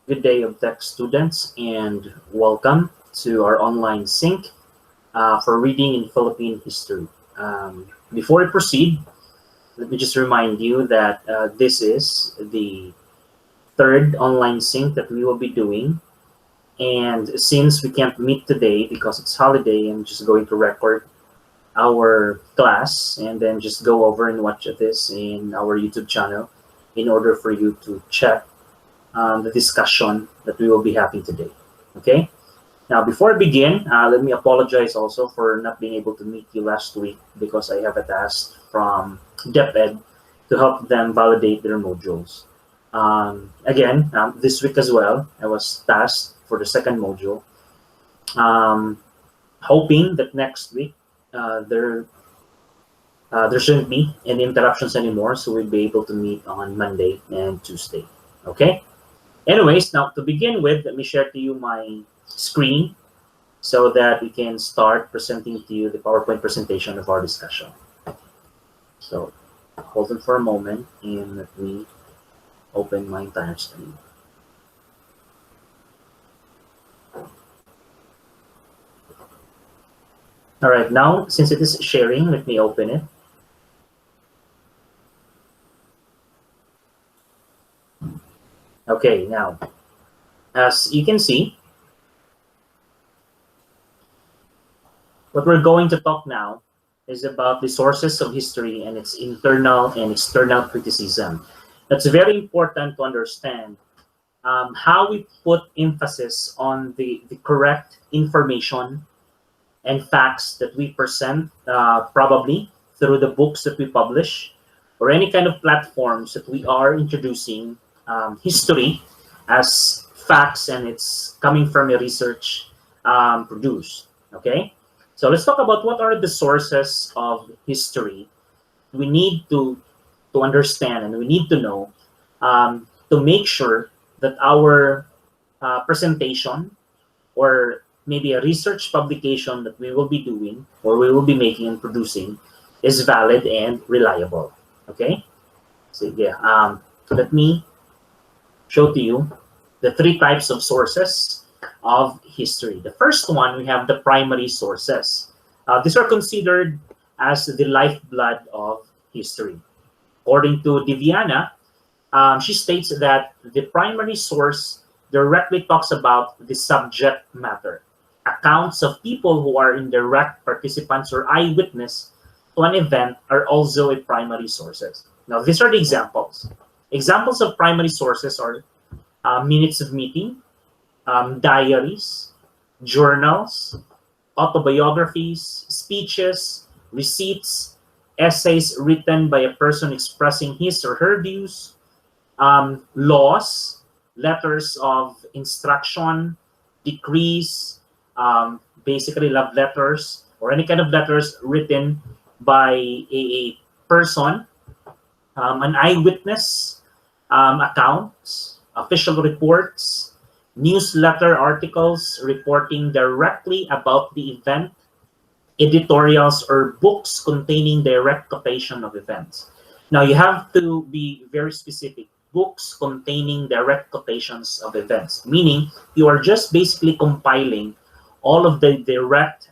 Good day, OBTEC students, and welcome to our online sync for reading in Philippine history. Before I proceed, let me just remind you that this is the third online sync that we will be doing. And since we can't meet today because it's holiday, I'm just going to record our class and then just go over and watch this in our YouTube channel in order for you to check the discussion that we will be having today. Okay. Now, before I begin, let me apologize also for not being able to meet you last week because I have a task from DepEd to help them validate their modules. This week as well, I was tasked for the second module, hoping that next week there shouldn't be any interruptions anymore, so we'll be able to meet on Monday and Tuesday. Okay. Anyways, now to begin with, let me share to you my screen so that we can start presenting to you the PowerPoint presentation of our discussion. So hold on for a moment and let me open my entire screen. All right, now since it is sharing, let me open it. Okay, now, as you can see, what we're going to talk now is about the sources of history and its internal and external criticism. That's very important to understand how we put emphasis on the correct information and facts that we present, probably through the books that we publish or any kind of platforms that we are introducing history as facts, and it's coming from a research produced. Okay, so let's talk about what are the sources of history we need to understand and we need to know to make sure that our presentation or maybe a research publication that we will be doing or we will be making and producing is valid and reliable. Okay, so yeah, let me show to you the three types of sources of history. The first one, we have the primary sources. These are considered as the lifeblood of history. According to Diviana, she states that the primary source directly talks about the subject matter. Accounts of people who are indirect participants or eyewitness to an event are also a primary sources. Now, these are the examples. Examples of primary sources are minutes of meeting, diaries, journals, autobiographies, speeches, receipts, essays written by a person expressing his or her views, laws, letters of instruction, decrees, basically love letters or any kind of letters written by a person, an eyewitness accounts, official reports, newsletter articles reporting directly about the event, editorials or books containing direct quotation of events. Now you have to be very specific. Books containing direct quotations of events, meaning you are just basically compiling all of the direct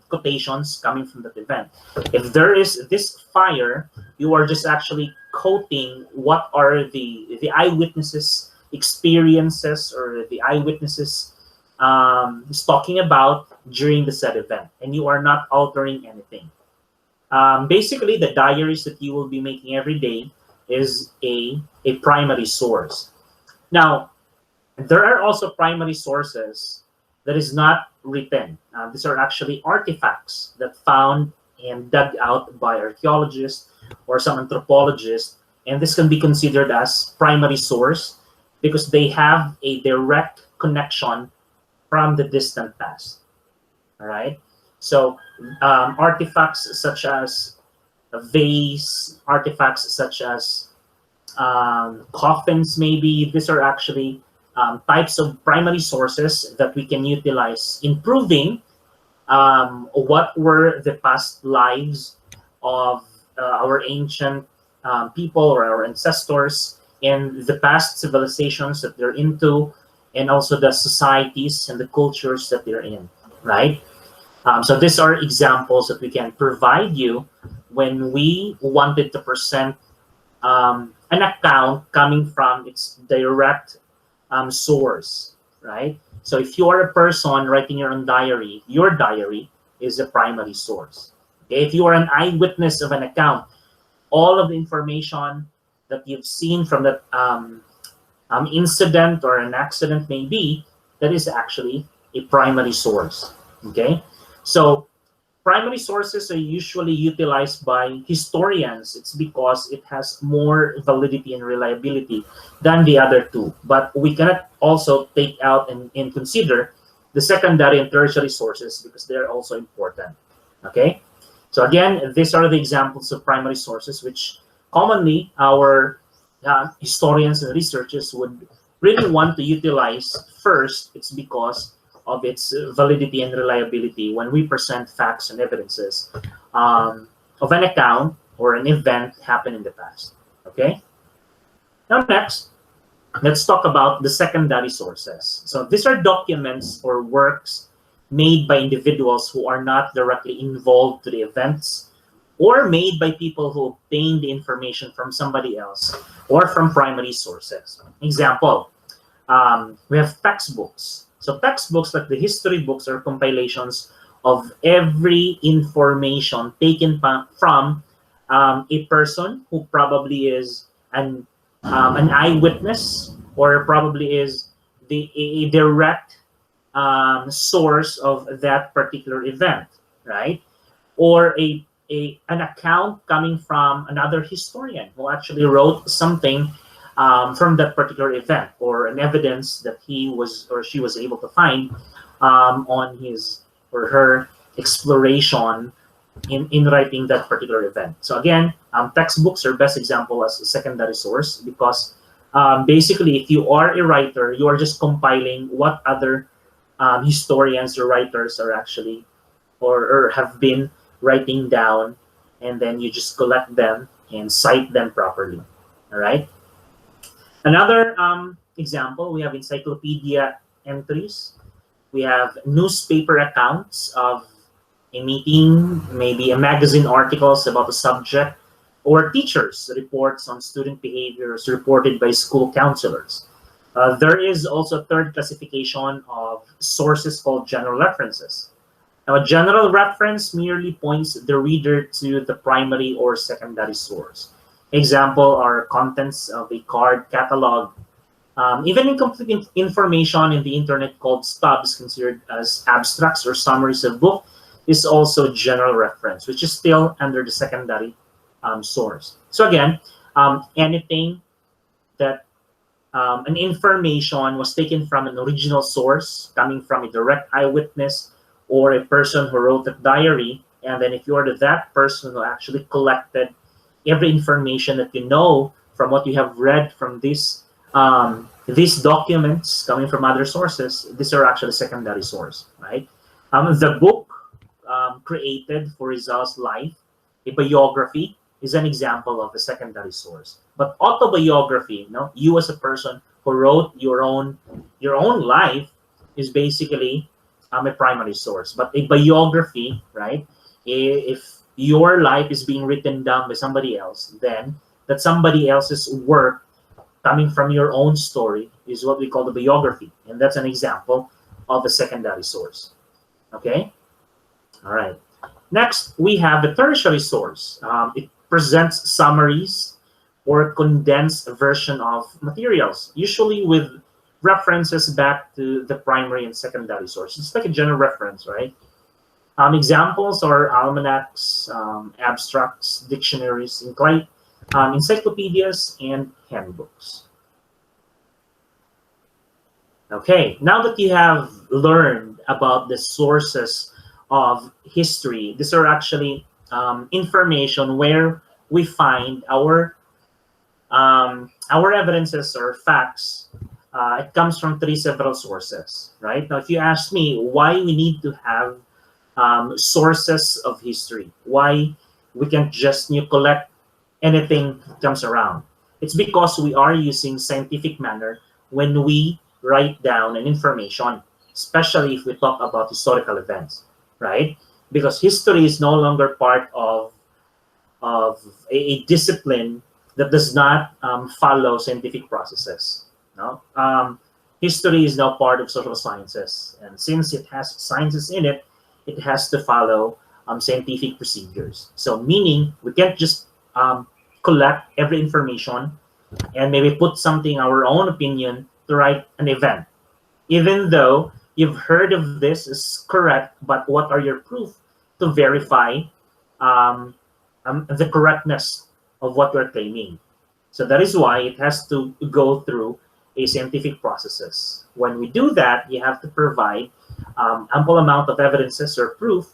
quotations coming from that event. If there is this fire, you are just actually quoting what are the eyewitnesses experiences or the eyewitnesses is talking about during the said event, and you are not altering anything. Basically, the diaries that you will be making every day is a primary source. Now, there are also primary sources that is not written. These are actually artifacts that found and dug out by archaeologists or some anthropologists, and this can be considered as primary source because they have a direct connection from the distant past. All right. So artifacts such as a vase, artifacts such as coffins, maybe these are actually types of primary sources that we can utilize in proving what were the past lives of our ancient people or our ancestors and the past civilizations that they're into, and also the societies and the cultures that they're in, right? So these are examples that we can provide you when we wanted to present an account coming from its direct source, right? So if you are a person writing your own diary, your diary is a primary source. Okay? If you are an eyewitness of an account, all of the information that you've seen from that incident or an accident maybe, that is actually a primary source. Okay? So primary sources are usually utilized by historians. It's because it has more validity and reliability than the other two. But we cannot also take out and consider the secondary and tertiary sources because they're also important. Okay? So again, these are the examples of primary sources which commonly our historians and researchers would really want to utilize first. It's because of its validity and reliability when we present facts and evidences of an account or an event happened in the past. Okay? Now next, let's talk about the secondary sources. So these are documents or works made by individuals who are not directly involved to the events, or made by people who obtain the information from somebody else or from primary sources. Example, we have textbooks. So textbooks like the history books are compilations of every information taken from a person who probably is an eyewitness, or probably is a direct source of that particular event, right? Or an account coming from another historian who actually wrote something from that particular event, or an evidence that he was or she was able to find on his or her exploration in writing that particular event. So again, textbooks are best example as a secondary source because basically if you are a writer, you are just compiling what other historians or writers are actually or have been writing down, and then you just collect them and cite them properly. All right. Another example, we have encyclopedia entries. We have newspaper accounts of a meeting, maybe a magazine articles about the subject, or teachers' reports on student behaviors reported by school counselors. There is also a third classification of sources called general references. Now, a general reference merely points the reader to the primary or secondary source. Example are contents of a card catalog. Even incomplete information in the internet called stubs, considered as abstracts or summaries of book, is also general reference, which is still under the secondary source. So again, anything that an information was taken from an original source, coming from a direct eyewitness, or a person who wrote a diary, and then if you are that person who actually collected every information that you know from what you have read from these documents coming from other sources, these are actually secondary source, right? The book created for Rizal's life, a biography, is an example of a secondary source. But autobiography, you as a person who wrote your own life, is basically a primary source. But a biography, right? If your life is being written down by somebody else, then that somebody else's work coming from your own story is what we call the biography. And that's an example of a secondary source. Okay? All right. Next, we have the tertiary source. It presents summaries or condensed version of materials, usually with references back to the primary and secondary source. It's like a general reference, right? Examples are almanacs, abstracts, dictionaries, encyclopedias, and handbooks. Okay, now that you have learned about the sources of history, these are actually information where we find our evidences or facts. It comes from several sources, right? Now, if you ask me why we need to have sources of history, why we can't just collect anything that comes around, it's because we are using scientific manner when we write down an information, especially if we talk about historical events, right? Because history is no longer part of a discipline that does not follow scientific processes. No, history is now part of social sciences, and since it has sciences in it, it has to follow scientific procedures. So, meaning we can't just collect every information and maybe put something our own opinion to write an event, even though you've heard of this is correct. But what are your proof to verify the correctness of what we're claiming? So that is why it has to go through a scientific processes. When we do that, you have to provide ample amount of evidences or proof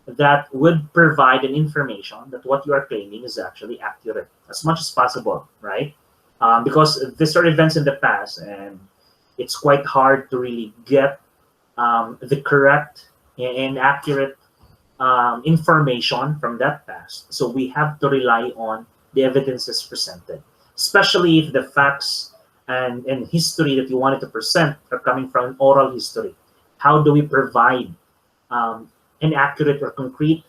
that would provide an information that what you are claiming is actually accurate as much as possible, right? Because these are events in the past, and it's quite hard to really get the correct and accurate information from that past. So we have to rely on the evidences presented, especially if the facts and history that you wanted to present are coming from oral history. How do we provide an accurate or concrete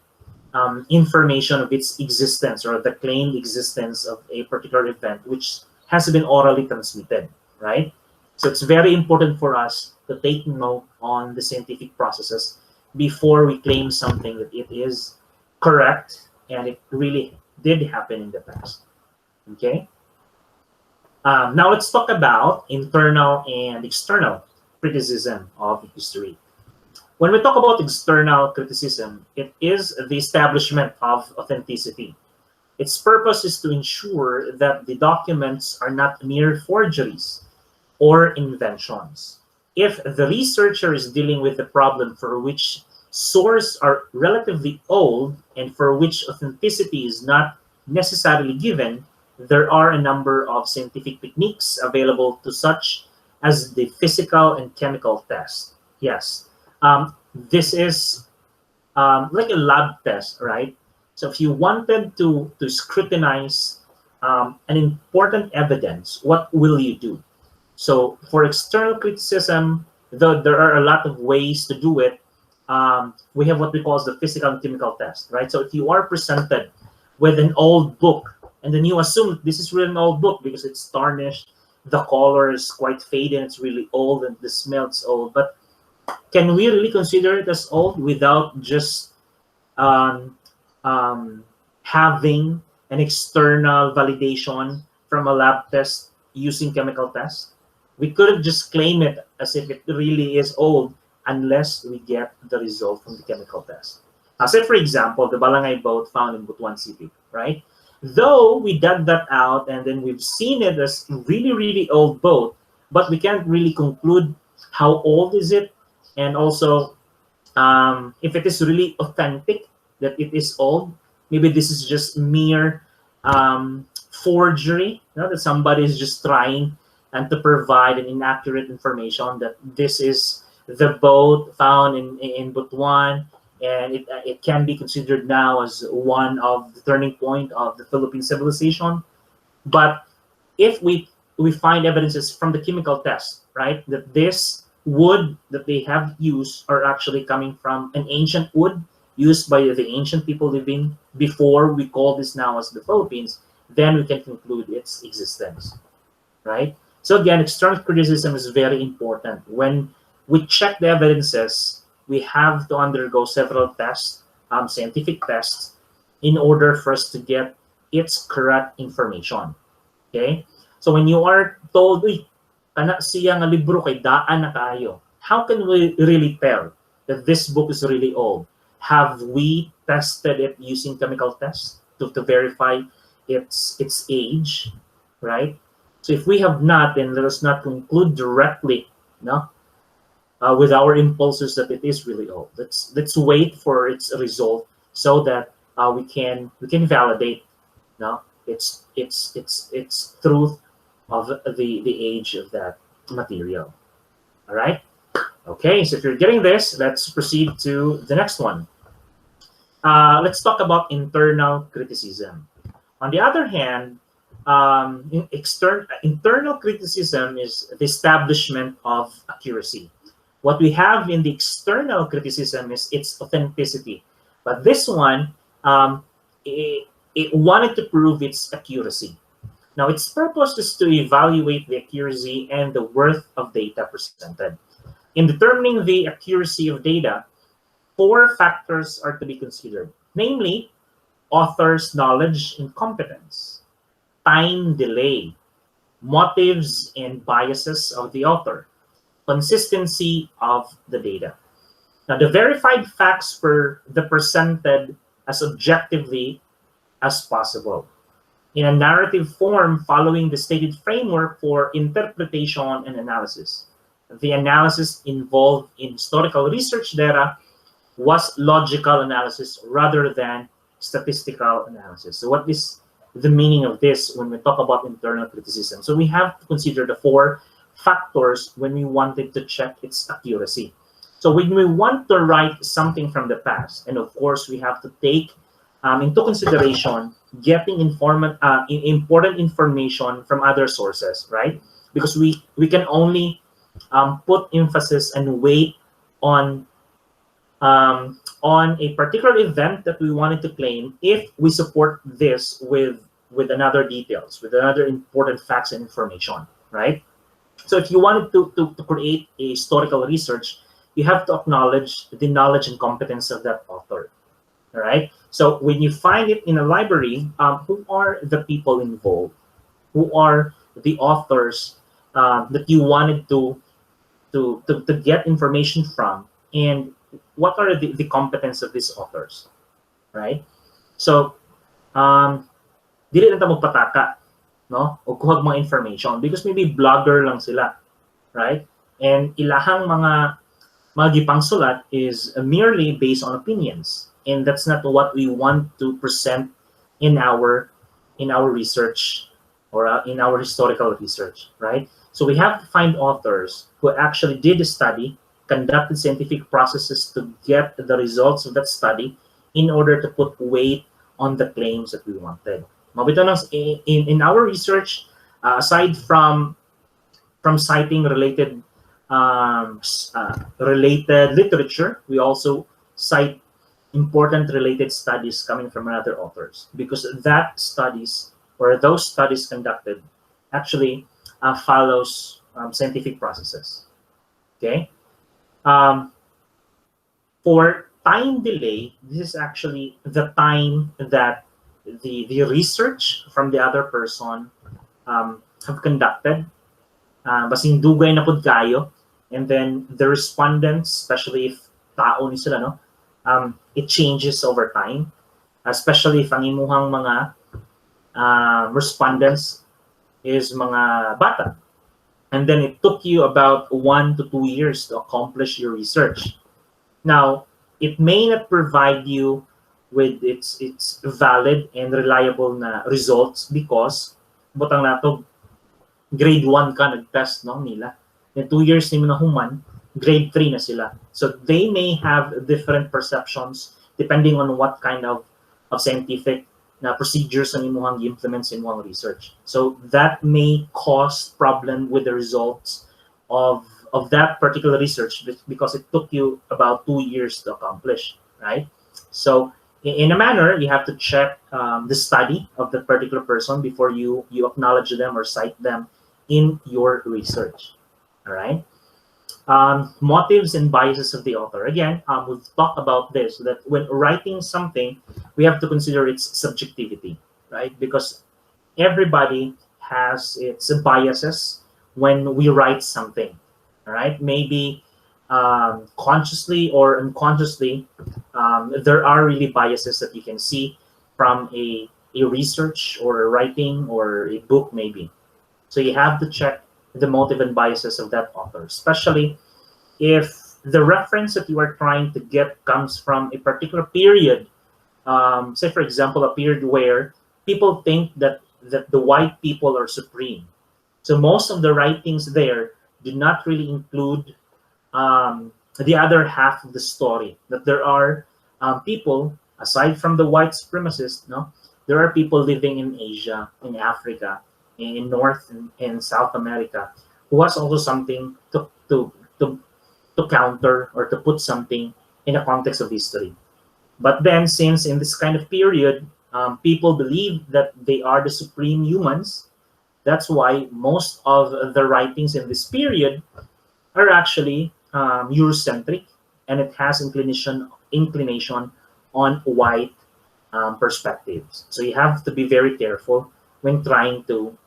information of its existence or the claimed existence of a particular event which has been orally transmitted, right? So it's very important for us to take note on the scientific processes before we claim something that it is correct and it really did happen in the past. Okay. Now let's talk about internal and external criticism of history. When we talk about external criticism, it is the establishment of authenticity. Its purpose is to ensure that the documents are not mere forgeries or inventions. If the researcher is dealing with a problem for which sources are relatively old and for which authenticity is not necessarily given, there are a number of scientific techniques available to such as the physical and chemical test. Yes, this is like a lab test, right? So if you wanted to scrutinize an important evidence, what will you do? So for external criticism, though there are a lot of ways to do it, we have what we call the physical and chemical test, right? So if you are presented with an old book, and then you assume this is really an old book because it's tarnished, the color is quite faded, it's really old, and the smell is old. But can we really consider it as old without just having an external validation from a lab test using chemical tests? We couldn't just claim it as if it really is old unless we get the result from the chemical test. Now, say, for example, the Balangay boat found in Butuan City, right? Though we dug that out and then we've seen it as really, really old boat, but we can't really conclude how old is it, and also if it is really authentic that it is old. Maybe this is just mere forgery, that somebody is just trying and to provide an inaccurate information that this is the boat found in Butuan, and it can be considered now as one of the turning point of the Philippine civilization. But if we find evidences from the chemical test, right, that this wood that they have used are actually coming from an ancient wood used by the ancient people living before we call this now as the Philippines, then we can conclude its existence, right? So again, external criticism is very important. When we check the evidences, we have to undergo several tests, scientific tests, in order for us to get its correct information. Okay? So when you are told, uy, kana siya nga libro kay daan na kayo, how can we really tell that this book is really old? Have we tested it using chemical tests to verify its age, right? So if we have not, then let us not conclude directly, no, with our impulses that it is really old. Let's wait for its result so that we can validate, no, its truth of the age of that material. All right. Okay. So if you're getting this, let's proceed to the next one. Let's talk about internal criticism. On the other hand, internal criticism is the establishment of accuracy. What we have in the external criticism is its authenticity. But this one, it wanted to prove its accuracy. Now, its purpose is to evaluate the accuracy and the worth of data presented. In determining the accuracy of data, 4 factors are to be considered, namely, author's knowledge and competence, time delay, motives and biases of the author, consistency of the data. Now, the verified facts were presented as objectively as possible in a narrative form following the stated framework for interpretation and analysis. The analysis involved in historical research data was logical analysis rather than statistical analysis. So what is the meaning of this when we talk about internal criticism? So we have to consider the 4 factors when we wanted to check its accuracy. So when we want to write something from the past, and of course we have to take into consideration getting important information from other sources, right? Because we can only put emphasis and weight on a particular event that we wanted to claim if we support this with another details, with another important facts and information, right? So if you wanted to create a historical research, you have to acknowledge the knowledge and competence of that author, all right? So when you find it in a library, who are the people involved? Who are the authors that you wanted to get information from? And what are the competence of these authors, right? So, dili lang ta magpataka, no? O kuhag mga information because maybe blogger lang sila, right? And ilahang mga gipangsulat is merely based on opinions, and that's not what we want to present in our research or in our historical research, right? So we have to find authors who actually did a study, conducted scientific processes to get the results of that study in order to put weight on the claims that we wanted. In our research, aside from citing related literature, we also cite important related studies coming from other authors because that studies or those studies conducted actually follows scientific processes. Okay. For time delay, this is actually the time that the research from the other person have conducted. Basing dugay na pud kayo, and then the respondents, especially if tao ni sila, no, it changes over time, especially if ang imuhang mga respondents is mga bata. And then it took you about 1 to 2 years to accomplish your research. Now, it may not provide you with its valid and reliable na results because butang nato grade 1 ka nag-test no nila. In 2 years nimo na human, grade 3 na sila. So they may have different perceptions depending on what kind of scientific procedures ang imuhang implements in one research. So that may cause problem with the results of that particular research because it took you about 2 years to accomplish, right? So in a manner, you have to check the study of the particular person before you acknowledge them or cite them in your research, all right? Motives and biases of the author. Again, we've talked about this, that when writing something, we have to consider its subjectivity, right? Because everybody has its biases when we write something, all right? Maybe consciously or unconsciously, there are really biases that you can see from a research or a writing or a book maybe. So you have to check the motive and biases of that author, especially if the reference that you are trying to get comes from a particular period. Say, for example, a period where people think that the white people are supreme. So most of the writings there do not really include the other half of the story, that there are people, aside from the white supremacists, no, There are people living in Asia, in Africa, in North and South America, who has also something to, to counter or to put something in the context of history. But then, since in this kind of period, people believe that they are the supreme humans, that's why most of the writings in this period are actually Eurocentric, and it has inclination on white perspectives. So you have to be very careful when trying to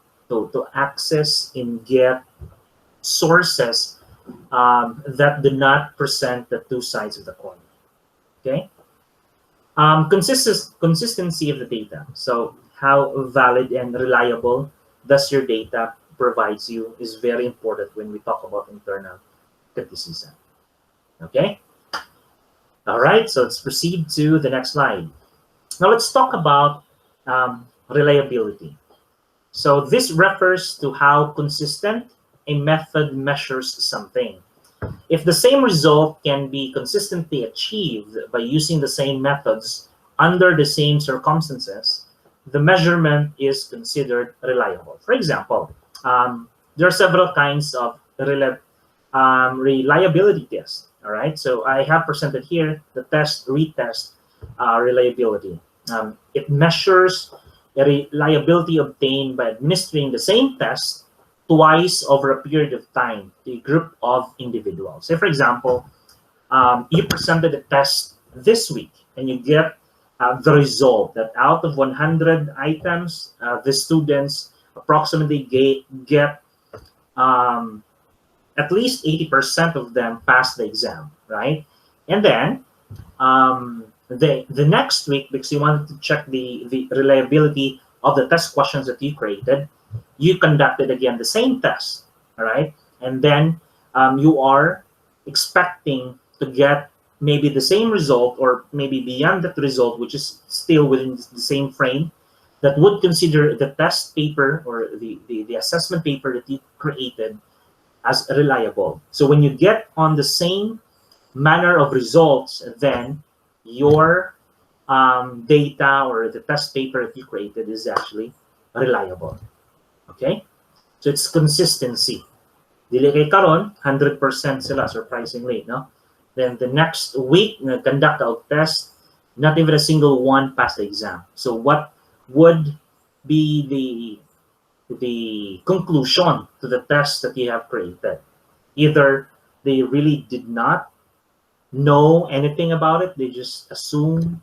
access and get sources that do not present the two sides of the coin. Okay. Consistency of the data. So how valid and reliable does your data provides you is very important when we talk about internal criticism. Okay. All right. So let's proceed to the next slide. Now let's talk about reliability. So this refers to how consistent a method measures something. If the same result can be consistently achieved by using the same methods under the same circumstances, the measurement is considered reliable. For example, there are several kinds of reliability tests. All right, so I have presented here the retest reliability. It measures the reliability obtained by administering the same test twice over a period of time to a group of individuals. Say, for example, you presented a test this week and you get the result that out of 100 items, the students approximately get at least 80% of them pass the exam, right? And then the next week, because you wanted to check the reliability of the test questions that you created, you conducted again the same test, all right? And then you are expecting to get maybe the same result or maybe beyond that result, which is still within the same frame, that would consider the test paper or the assessment paper that you created as reliable. So when you get on the same manner of results, then your data or the test paper that you created is actually reliable. Okay? So it's consistency. Dili kay karon 100% sila surprisingly, no? Then the next week conduct a test, not even a single one passed the exam. So what would be the conclusion to the test that you have created? Either they really did not know anything about it, they just assume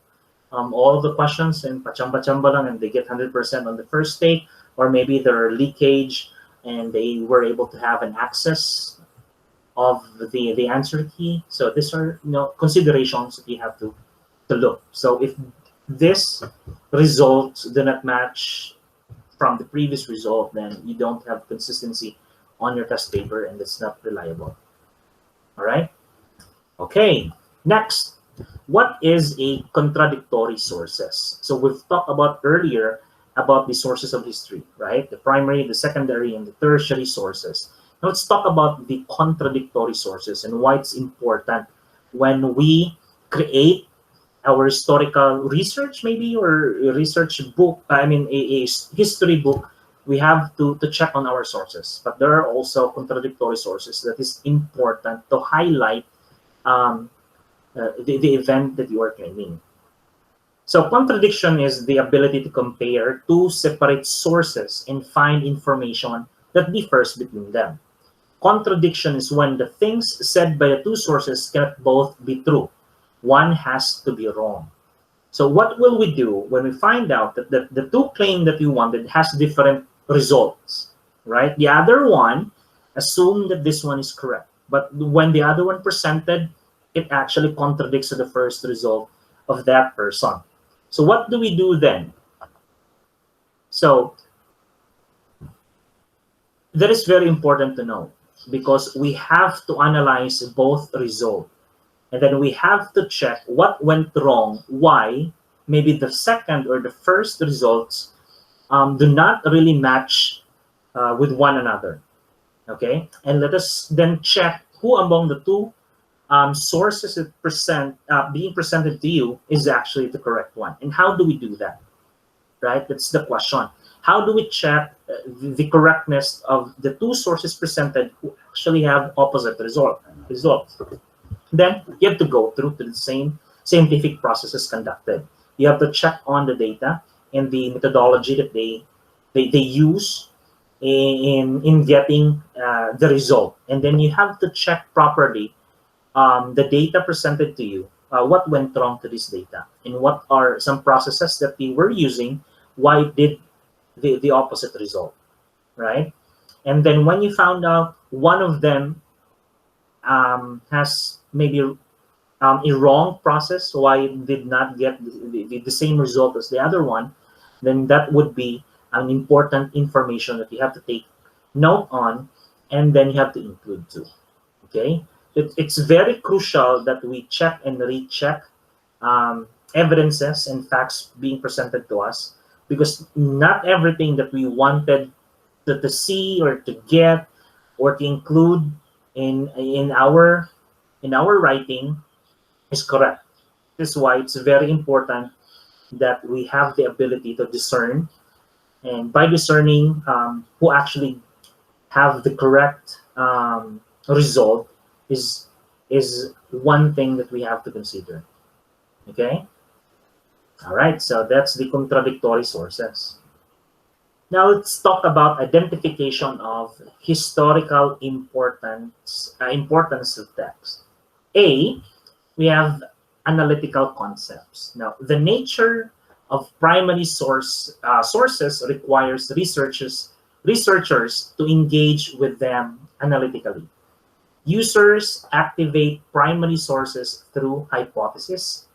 all of the questions and pachamba-chamba lang and they get 100% on the first take, or maybe there are leakage and they were able to have an access of the answer key. So these are considerations that you have to look. So if this results do not match from the previous result, then you don't have consistency on your test paper and it's not reliable. All right. Okay. Next, what is a contradictory sources? So we've talked about earlier about the sources of history, right? The primary, the secondary, and the tertiary sources. Now let's talk about the contradictory sources and why it's important when we create our historical research, maybe, or a research book, I mean, a history book, we have to check on our sources. But there are also contradictory sources that is important to highlight the event that you are claiming. So contradiction is the ability to compare two separate sources and find information that differs between them. Contradiction is when the things said by the two sources cannot both be true. One has to be wrong. So what will we do when we find out that the two claims that we wanted has different results, right? The other one assumed that this one is correct, but when the other one presented, it actually contradicts the first result of that person. So what do we do then? So that is very important to know, because we have to analyze both results. And then we have to check what went wrong, why maybe the second or the first results do not really match with one another. Okay? And let us then check who among the two sources that being presented to you is actually the correct one. And how do we do that? right? That's the question. How do we check the correctness of the two sources presented who actually have opposite results? Then you have to go through to the same scientific processes conducted. You have to check on the data and the methodology that they use in getting the result. And then you have to check properly the data presented to you, what went wrong to this data, and what are some processes that we were using, why it did the opposite result, right? And then when you found out one of them has maybe a wrong process, why it did not get the same result as the other one, then that would be an important information that you have to take note on, and then you have to include too. Okay, it's very crucial that we check and recheck evidences and facts being presented to us, because not everything that we wanted to see or to get or to include in our writing is correct. This is why it's very important that we have the ability to discern, and by discerning who actually have the correct result is one thing that we have to consider. Okay. All right. So that's the contradictory sources. Now let's talk about identification of historical importance of text. A, we have analytical concepts. Now, the nature of primary sources requires researchers to engage with them analytically. Users activate primary sources through hypothesis,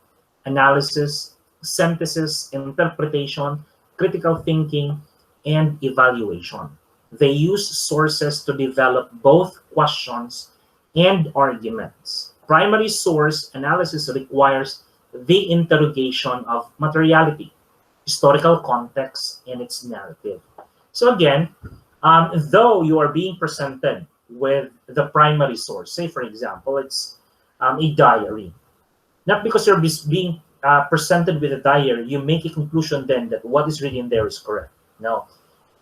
analysis, synthesis, interpretation, critical thinking, and evaluation. They use sources to develop both questions and arguments. Primary source analysis requires the interrogation of materiality, historical context, and its narrative. So again, though you are being presented with the primary source, say for example, it's a diary. Not because you're being presented with a diary, you make a conclusion then that what is written there is correct. No.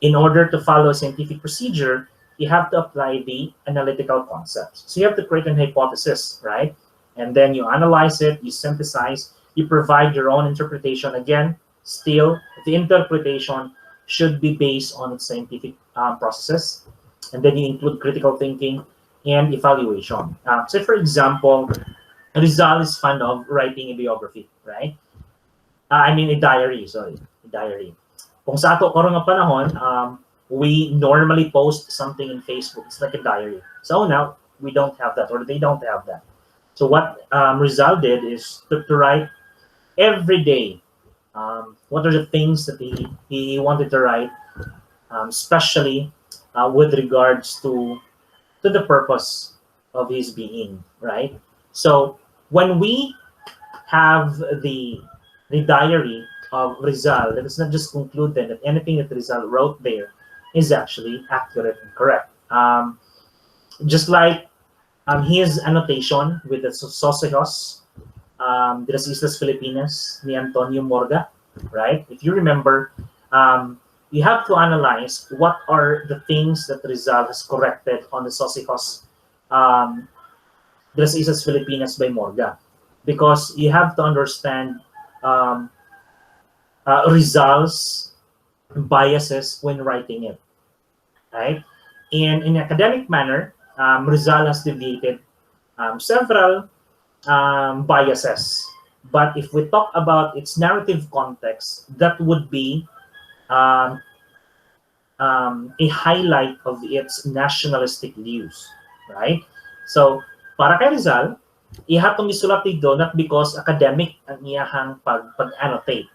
In order to follow a scientific procedure, you have to apply the analytical concepts. So you have to create an hypothesis, right? And then you analyze it, you synthesize, you provide your own interpretation. Again, still, the interpretation should be based on its scientific processes. And then you include critical thinking and evaluation. So for example, Rizal is fond of writing a biography, right? I mean a diary, sorry, a diary. Kung sa ato karon nga panahon, we normally post something in Facebook. It's like a diary. So now we don't have that, or they don't have that. So what Rizal did is to write every day. What are the things that he wanted to write, especially with regards to the purpose of his being, right? So when we have the diary of Rizal, let us not just conclude then that anything that Rizal wrote there is actually accurate and correct. Just like his annotation with the Socios de las Islas Filipinas ni Antonio Morga, right? If you remember, you have to analyze what are the things that Rizal has corrected on the Socios de las Islas Filipinas by Morga, because you have to understand Rizal's biases when writing it, right? And in academic manner, Rizal has deviated several biases. But if we talk about its narrative context, that would be a highlight of its nationalistic views, right? So, para kay Rizal, ihatong isulat dito not because academic ang iyahang pag-annotate,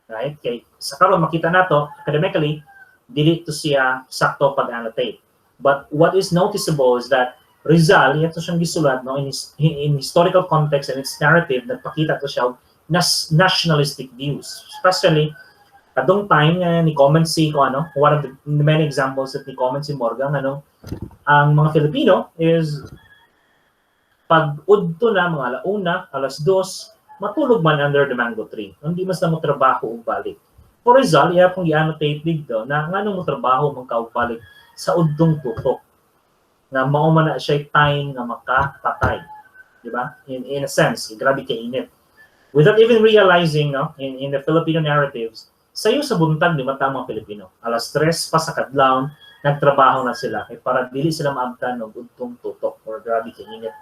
right? Okay, sa karon makita nato academically dili to siya sakto pag-annotate. But what is noticeable is that Rizal, ito siyang gisulat no, in historical context and its narrative, nagpakita to siya nationalistic views. Especially, kadong time ni comment si one of the many examples that ni comment si Morgan, ang mga Filipino is pag udto na mga alauna, alas 2, matulog man under the mango tree. Hindi mas na mo trabaho o balik. For result, iya kung i-annotate dito na nganong mo trabaho mong kaupalik sa udtong tutok na mao man na siya time nga makapatay, di ba? In a sense, grabe kainit. Without even realizing, no, in the Filipino narratives, sayo sa buntag di mata mga Pilipino. Alas 3 pa sa kadlawon, nagtrabaho na sila kay para dili sila maabtan og udtong tutok or grabe kainit,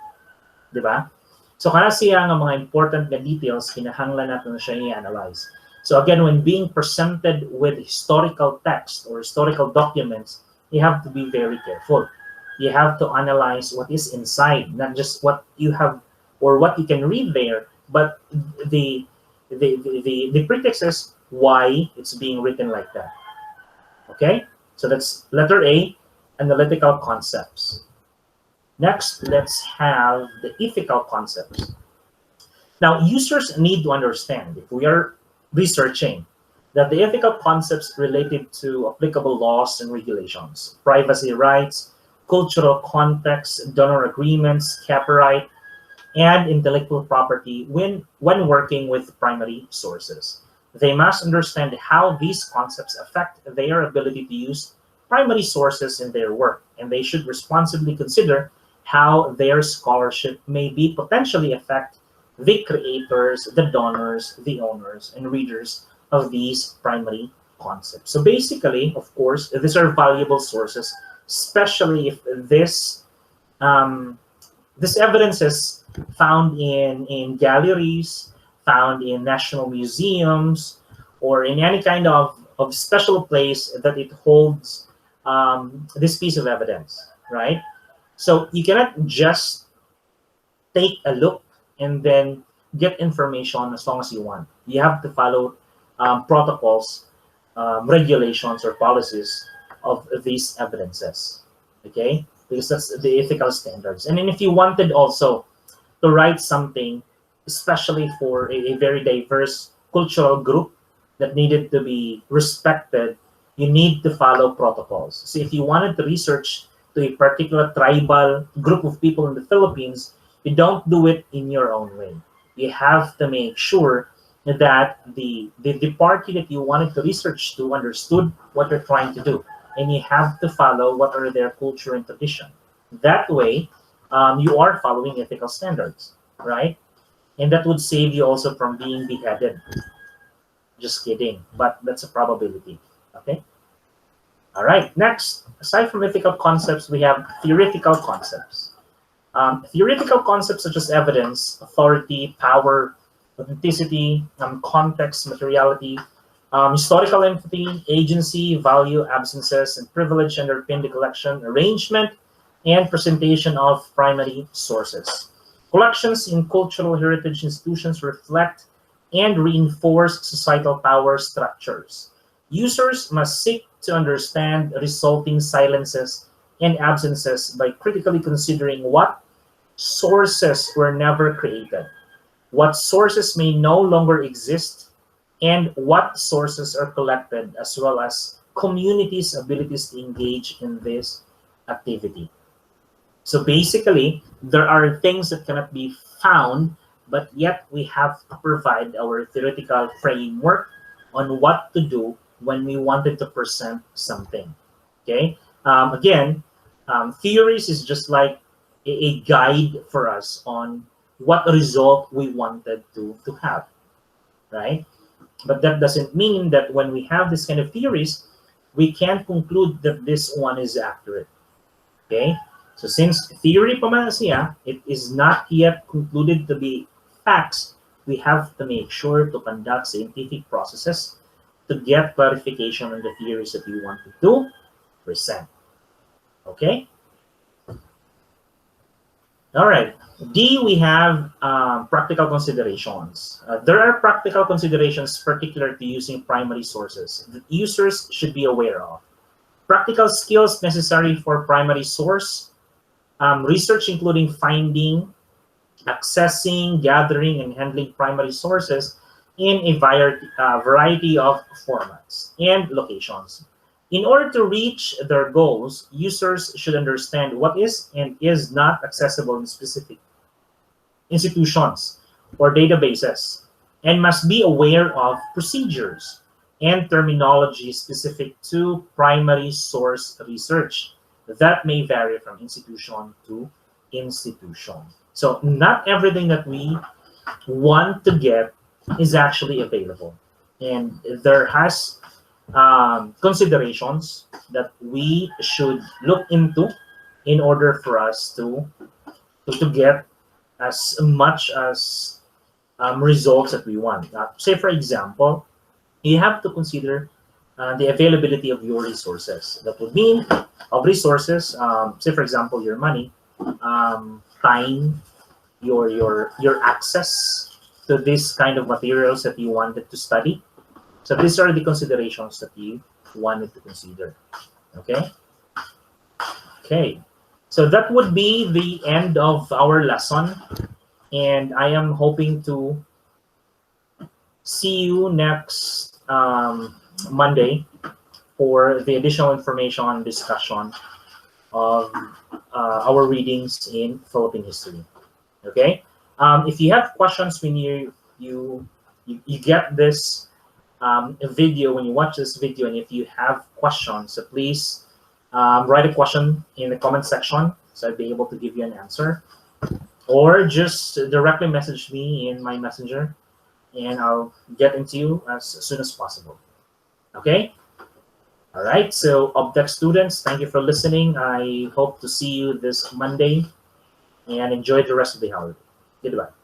di ba? So kana siya nga mga important na details kinahanglan natin na siya i-analyze. So again, when being presented with historical text or historical documents, you have to be very careful. You have to analyze what is inside, not just what you have or what you can read there, but the pretext is why it's being written like that. Okay, so that's letter A, analytical concepts. Next, let's have the ethical concepts. Now, users need to understand, if we are researching, that the ethical concepts related to applicable laws and regulations, privacy rights, cultural context, donor agreements, copyright, and intellectual property when working with primary sources. They must understand how these concepts affect their ability to use primary sources in their work, and they should responsibly consider how their scholarship may be potentially affect the creators, the donors, the owners, and readers of these primary concepts. So basically, of course, these are valuable sources, especially if this evidence is found in galleries, found in national museums, or in any kind of special place that it holds this piece of evidence, right? So you cannot just take a look and then get information as long as you want. You have to follow protocols, regulations, or policies of these evidences, okay? Because that's the ethical standards. And then if you wanted also to write something, especially for a very diverse cultural group that needed to be respected, you need to follow protocols. So if you wanted to research to a particular tribal group of people in the Philippines, you don't do it in your own way. You have to make sure that the party that you wanted to research to understood what you're trying to do. And you have to follow what are their culture and tradition. That way, you are following ethical standards, right? And that would save you also from being beheaded. Just kidding, but that's a probability, okay? All right, next, aside from ethical concepts, we have theoretical concepts. Theoretical concepts such as evidence, authority, power, authenticity, context, materiality, historical empathy, agency, value, absences, and privilege underpin the collection, arrangement, and presentation of primary sources. Collections in cultural heritage institutions reflect and reinforce societal power structures. Users must seek to understand resulting silences and absences by critically considering what sources were never created, what sources may no longer exist, and what sources are collected, as well as communities' abilities to engage in this activity. So basically, there are things that cannot be found, but yet we have to provide our theoretical framework on what to do when we wanted to present something, okay? Again, theories is just like a guide for us on what result we wanted to have, right? But that doesn't mean that when we have this kind of theories, we can conclude that this one is accurate, okay? So since theory pa man siya, it is not yet concluded to be facts, we have to make sure to conduct scientific processes to get clarification on the theories that we wanted to present, okay? All right, D, we have practical considerations. There are practical considerations particular to using primary sources that users should be aware of. Practical skills necessary for primary source research, including finding, accessing, gathering, and handling primary sources in a variety of formats and locations. In order to reach their goals, users should understand what is and is not accessible in specific institutions or databases, and must be aware of procedures and terminology specific to primary source research. That may vary from institution to institution. So not everything that we want to get is actually available. And there has considerations that we should look into in order for us to get as much as results that we want. Say, for example, you have to consider the availability of your resources. That would mean of resources, say, for example, your money, time, your access to this kind of materials that you wanted to study. So these are the considerations that you wanted to consider. Okay. Okay. So that would be the end of our lesson, and I am hoping to see you next Monday for the additional information and discussion of our readings in Philippine history. Okay. If you have questions when you get this video, when you watch this video, and if you have questions, so please write a question in the comment section so I'd be able to give you an answer, or just directly message me in my messenger and I'll get into you as soon as possible. Okay. All right. So OBTEC students, thank you for listening. I hope to see you this Monday, and enjoy the rest of the holiday. Goodbye.